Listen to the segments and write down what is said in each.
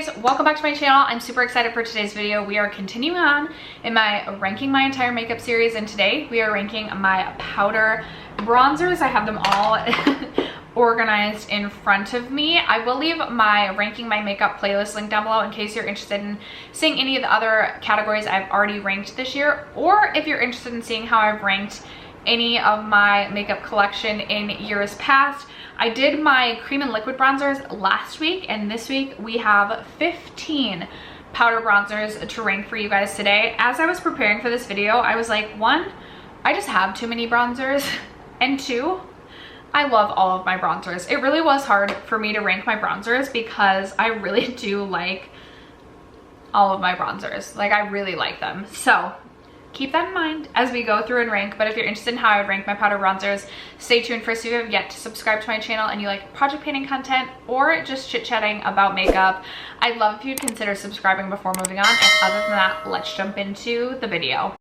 guys, welcome back to my channel. I'm super excited for today's video. We are continuing on in my ranking my entire makeup series, and today we are ranking my powder bronzers. I have them all organized in front of me. I will leave my ranking my makeup playlist link down below in case you're interested in seeing any of the other categories I've already ranked this year, or if you're interested in seeing how I've ranked any of my makeup collection in years past. I did my cream and liquid bronzers last week, and this week we have 15 powder bronzers to rank for you guys today. As I was preparing for this video, I was like, one, I just have too many bronzers, and two, I love all of my bronzers. It really was hard for me to rank my bronzers because I really do like all of my bronzers. Like, I really like them. So keep that in mind as we go through and rank. But if you're interested in how I would rank my powder bronzers, stay tuned. First, if you have yet to subscribe to my channel and you like project painting content or just chit-chatting about makeup, I'd love if you'd consider subscribing before moving on. And other than that, let's jump into the video.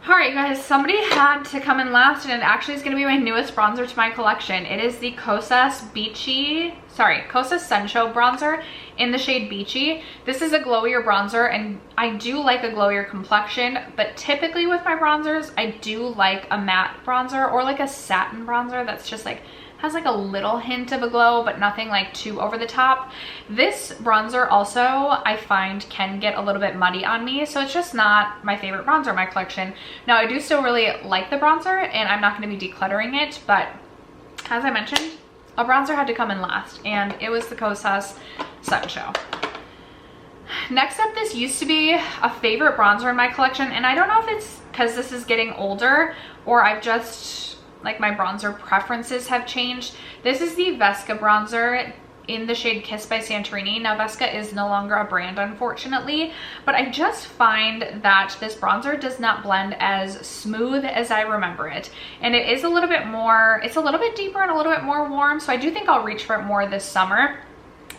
Alright, you guys, somebody had to come in last, and it actually is going to be my newest bronzer to my collection. It is the Kosas Sunshine bronzer in the shade Beachy. This is a glowier bronzer, and I do like a glowier complexion, but typically with my bronzers, I do like a matte bronzer or like a satin bronzer that's just like has like a little hint of a glow, but nothing like too over the top. This bronzer also I find can get a little bit muddy on me, so it's just not my favorite bronzer in my collection. Now, I do still really like the bronzer, and I'm not going to be decluttering it, but as I mentioned, a bronzer had to come in last, and it was the Kosas Sunshine. Next up, this used to be a favorite bronzer in my collection, and I don't know if it's because this is getting older or I've just like my bronzer preferences have changed. This is the Vesca bronzer in the shade Kiss by Santorini. Now, Vesca is no longer a brand, unfortunately, but I just find that this bronzer does not blend as smooth as I remember it. And it is a little bit more, it's a little bit deeper and a little bit more warm, so I do think I'll reach for it more this summer.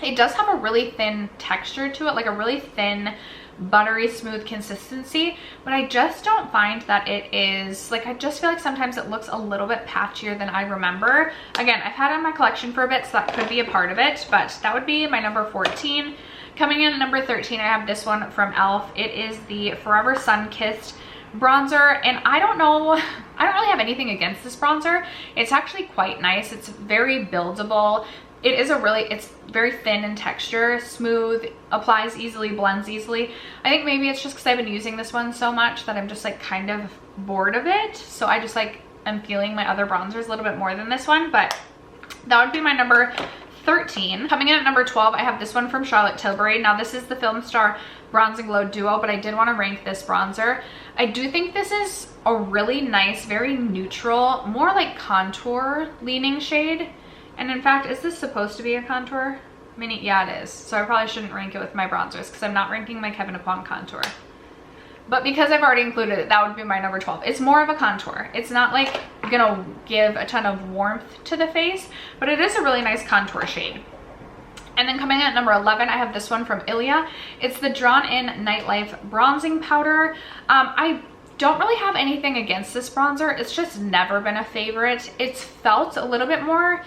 It does have a really thin texture to it, like a really thin, buttery smooth consistency, but I just don't find that it is like, I just feel like sometimes it looks a little bit patchier than I remember. Again, I've had it in my collection for a bit, so that could be a part of it, but that would be my number 14. Coming in at number 13, I have this one from e.l.f. It is the Forever Sun-Kissed bronzer, and I don't know, I don't really have anything against this bronzer. It's actually quite nice. It's very buildable. It is it's very thin in texture, smooth, applies easily, blends easily. I think maybe it's just because I've been using this one so much that I'm just like kind of bored of it. So I just like am feeling my other bronzers a little bit more than this one, but that would be my number 13. Coming in at number 12, I have this one from Charlotte Tilbury. Now, this is the Film Star Bronze and Glow Duo, but I did want to rank this bronzer. I do think this is a really nice, very neutral, more like contour leaning shade. And in fact, is this supposed to be a contour? I mean, yeah, it is. So I probably shouldn't rank it with my bronzers because I'm not ranking my Kevyn Aucoin contour. But because I've already included it, that would be my number 12. It's more of a contour. It's not like gonna give a ton of warmth to the face, but it is a really nice contour shade. And then coming in at number 11, I have this one from Ilia. It's the Drawn In Nightlife Bronzing Powder. I don't really have anything against this bronzer. It's just never been a favorite. It's felt a little bit more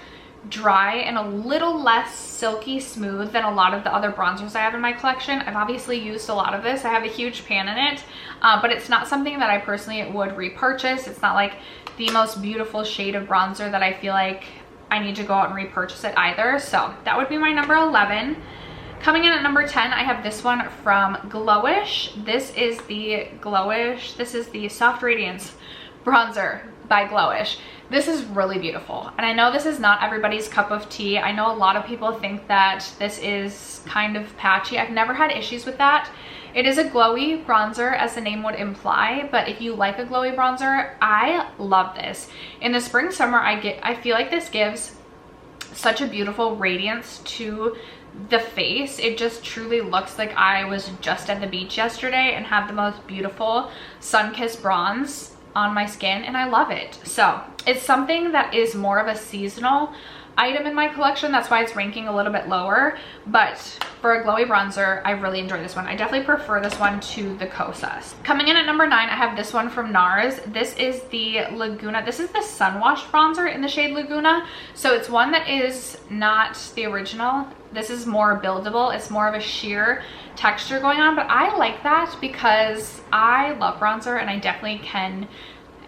dry and a little less silky smooth than a lot of the other bronzers I have in my collection. I've obviously used a lot of this. I have a huge pan in it, but it's not something that I personally would repurchase. It's not like the most beautiful shade of bronzer that I feel like I need to go out and repurchase it either. So that would be my number 11. Coming in at number 10, I have this one from Glowish. This is the Soft Radiance bronzer by Glowish. This is really beautiful, and I know this is not everybody's cup of tea. I know a lot of people think that this is kind of patchy. I've never had issues with that. It is a glowy bronzer, as the name would imply, but if you like a glowy bronzer, I love this. In the spring, summer, I feel like this gives such a beautiful radiance to the face. It just truly looks like I was just at the beach yesterday and have the most beautiful sun-kissed bronze on my skin, and I love it. So it's something that is more of a seasonal item in my collection. That's why it's ranking a little bit lower, but For a glowy bronzer, I really enjoy this one. I definitely prefer this one to the Kosas. Coming in at number 9, I have this one from Nars. This is the Laguna. This is the Sun Washed bronzer in the shade Laguna. So it's one that is not the original. This is more buildable. It's more of a sheer texture going on, but I like that because I love bronzer and I definitely can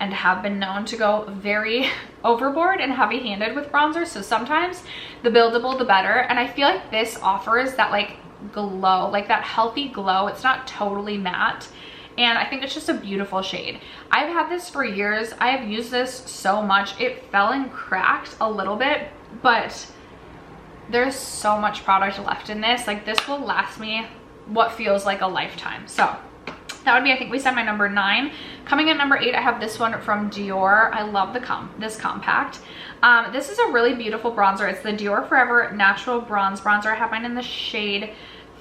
and have been known to go very overboard and heavy-handed with bronzer. So sometimes the buildable, the better. And I feel like this offers that like glow, like that healthy glow. It's not totally matte. And I think it's just a beautiful shade. I've had this for years. I have used this so much. It fell and cracked a little bit, but there's so much product left in this. Like this will last me what feels like a lifetime. So that would be, I think we said my number 9. Coming in at number 8, I have this one from Dior. I love this compact. This is a really beautiful bronzer. It's the Dior Forever Natural Bronze Bronzer. I have mine in the shade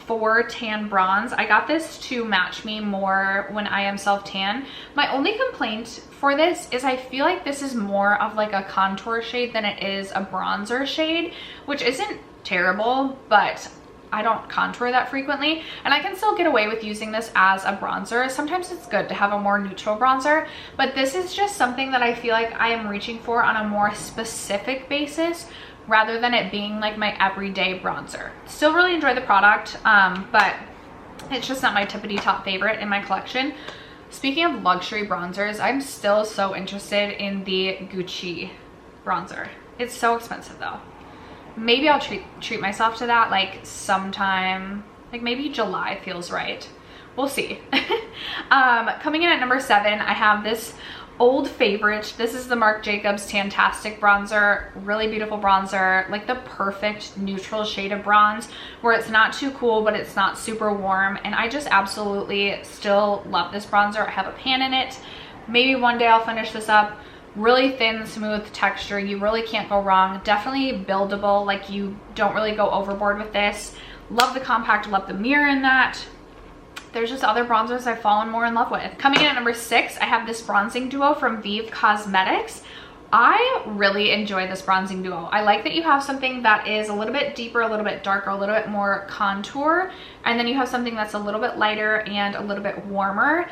4 Tan Bronze. I got this to match me more when I am self-tan. My only complaint for this is I feel like this is more of like a contour shade than it is a bronzer shade, which isn't terrible, but I don't contour that frequently, and I can still get away with using this as a bronzer. Sometimes it's good to have a more neutral bronzer, but this is just something that I feel like I am reaching for on a more specific basis rather than it being like my everyday bronzer. Still really enjoy the product, but it's just not my tippity top favorite in my collection. Speaking of luxury bronzers, I'm still so interested in the Gucci bronzer. It's so expensive though. Maybe I'll treat myself to that like sometime, like maybe July feels right. We'll see. Coming in at number 7, I have this old favorite. This is the Marc Jacobs Tantastic bronzer. Really beautiful bronzer, like the perfect neutral shade of bronze where it's not too cool but it's not super warm, and I just absolutely still love this bronzer. I have a pan in it. Maybe one day I'll finish this up. Really thin, smooth texture. You really can't go wrong. Definitely buildable. Like you don't really go overboard with this. Love the compact, love the mirror in that. There's just other bronzers I've fallen more in love with. Coming in at number 6, I have this bronzing duo from Vive Cosmetics. I really enjoy this bronzing duo. I like that you have something that is a little bit deeper, a little bit darker, a little bit more contour, and then you have something that's a little bit lighter and a little bit warmer.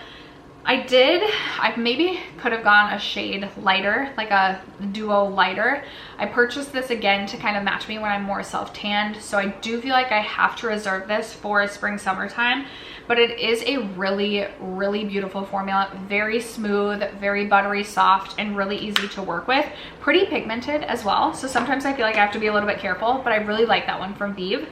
I maybe could have gone a shade lighter, like a duo lighter. I purchased this again to kind of match me when I'm more self-tanned, so I do feel like I have to reserve this for spring, summertime, but it is a really, really beautiful formula. Very smooth, very buttery soft, and really easy to work with. Pretty pigmented as well, so sometimes I feel like I have to be a little bit careful, but I really like that one from Vive.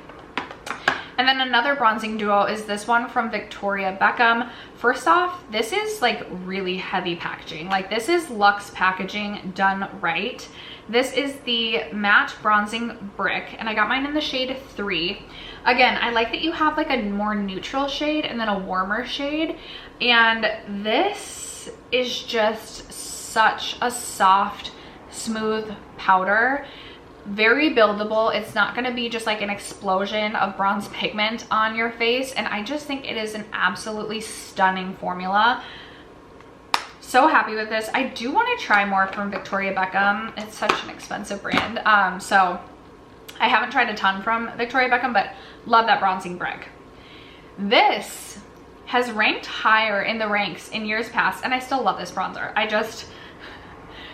And then another bronzing duo is this one from Victoria Beckham. First off, this is like really heavy packaging. Like this is luxe packaging done right. This is the matte bronzing brick, and I got mine in the shade 3. Again, I like that you have like a more neutral shade and then a warmer shade. And this is just such a soft, smooth powder. Very buildable. It's not going to be just like an explosion of bronze pigment on your face, and I just think it is an absolutely stunning formula. So happy with this. I do want to try more from Victoria Beckham. It's such an expensive brand, so I haven't tried a ton from Victoria Beckham, but love that bronzing brick. This has ranked higher in the ranks in years past, and I still love this bronzer.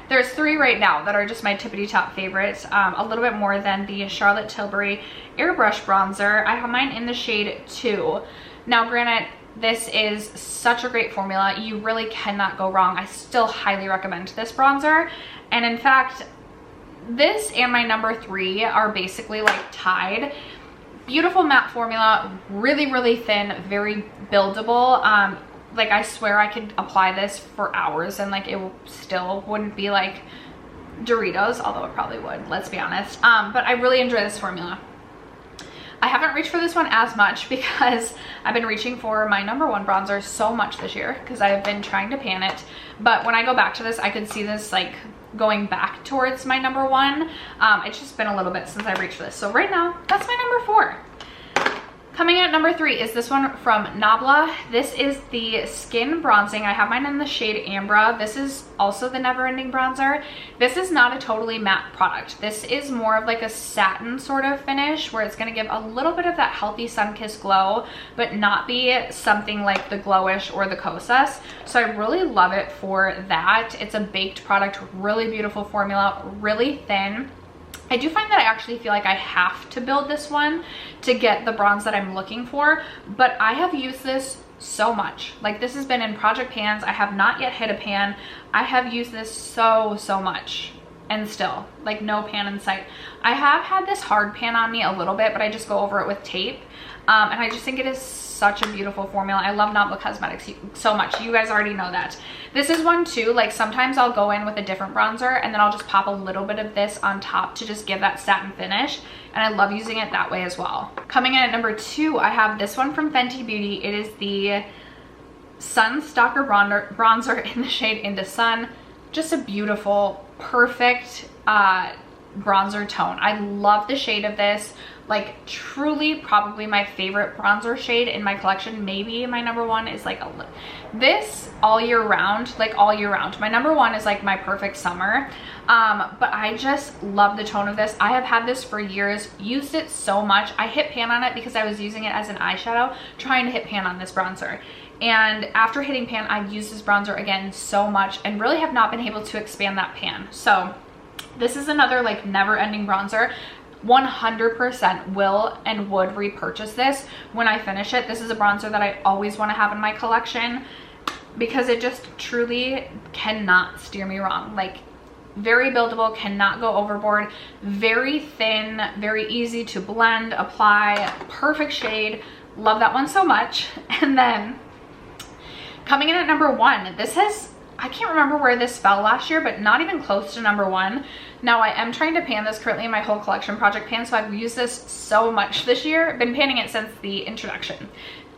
There's 3 right now that are just my tippity top favorites. A little bit more than the Charlotte Tilbury Airbrush bronzer. I have mine in the shade 2. Now granted, this is such a great formula. You really cannot go wrong. I still highly recommend this bronzer. And in fact, this and my number 3 are basically like tied. Beautiful matte formula, really, really thin, very buildable. Like I swear I could apply this for hours and like it still wouldn't be like Doritos, although it probably would, let's be honest. But I really enjoy this formula. I haven't reached for this one as much because I've been reaching for my number 1 bronzer so much this year because I've been trying to pan it. But when I go back to this, I could see this like going back towards my number 1. It's just been a little bit since I reached for this. So right now, that's my number 4. Coming in at number 3 is this one from Nabla. This is the Skin Bronzing. I have mine in the shade Ambra. This is also the Never Ending Bronzer. This is not a totally matte product. This is more of like a satin sort of finish where it's going to give a little bit of that healthy sun-kissed glow, but not be something like the Glowish or the Kosas. So I really love it for that. It's a baked product, really beautiful formula, really thin. I do find that I actually feel like I have to build this one to get the bronze that I'm looking for, but I have used this so much. Like, this has been in project pans. I have not yet hit a pan. I have used this so much, and still, like, no pan in sight. I have had this hard pan on me a little bit, but I just go over it with tape. And I just think it is such a beautiful formula. I love Nabla Cosmetics so much. You guys already know that. This is one too, like sometimes I'll go in with a different bronzer and then I'll just pop a little bit of this on top to just give that satin finish. And I love using it that way as well. Coming in at number 2, I have this one from Fenty Beauty. It is the Stalker bronzer in the shade Into Sun. Just a beautiful, perfect bronzer tone. I love the shade of this. Like, truly probably my favorite bronzer shade in my collection. Maybe my number 1 is like this all year round, like all year round. My number 1 is like my perfect summer. But I just love the tone of this. I have had this for years, used it so much. I hit pan on it because I was using it as an eyeshadow, trying to hit pan on this bronzer. And after hitting pan, I've used this bronzer again so much and really have not been able to expand that pan. So this is another like never ending bronzer. 100% will and would repurchase this when I finish it. This is a bronzer that I always want to have in my collection because it just truly cannot steer me wrong. Like, very buildable, cannot go overboard, very thin, very easy to blend, apply, perfect shade. Love that one so much. And then coming in at number 1, this has, I can't remember where this fell last year, but not even close to number 1. Now, I am trying to pan this currently in my whole collection project pan, so I've used this so much this year. I've been panning it since the introduction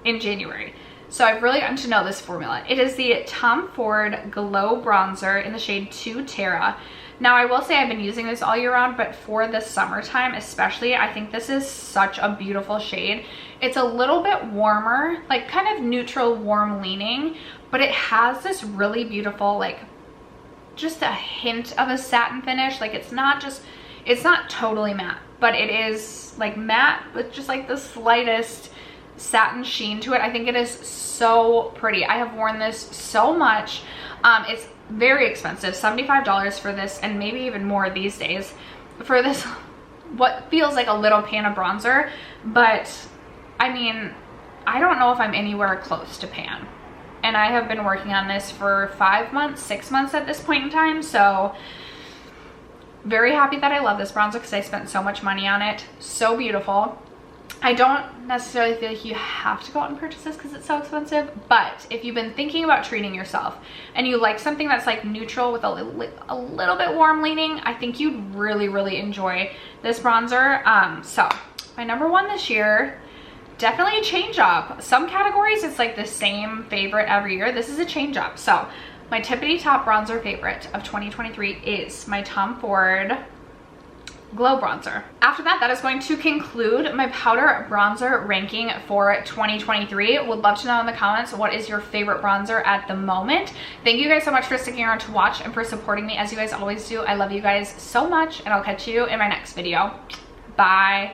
in January. So I've really gotten to know this formula. It is the Tom Ford Glow Bronzer in the shade 2 Terra. Now, I will say I've been using this all year round, but for the summertime especially, I think this is such a beautiful shade. It's a little bit warmer, like kind of neutral, warm leaning, but it has this really beautiful, like, just a hint of a satin finish. Like, it's not totally matte, but it is like matte with just like the slightest satin sheen to it. I think it is so pretty. I have worn this so much. It's very expensive, $75 for this, and maybe even more these days for this, what feels like a little pan of bronzer. But I mean, I don't know if I'm anywhere close to pan. And I have been working on this for 5 months, 6 months at this point in time. So very happy that I love this bronzer because I spent so much money on it. So beautiful. I don't necessarily feel like you have to go out and purchase this because it's so expensive. But if you've been thinking about treating yourself and you like something that's like neutral with a little bit warm leaning, I think you'd really enjoy this bronzer. So my number 1 this year, definitely a change up. Some categories it's like the same favorite every year. This is a change up. So my tippity top bronzer favorite of 2023 is my Tom Ford Glow Bronzer. After that, that is going to conclude my powder bronzer ranking for 2023. Would love to know in the comments, what is your favorite bronzer at the moment? Thank you guys so much for sticking around to watch and for supporting me as you guys always do. I love you guys so much, and I'll catch you in my next video. Bye.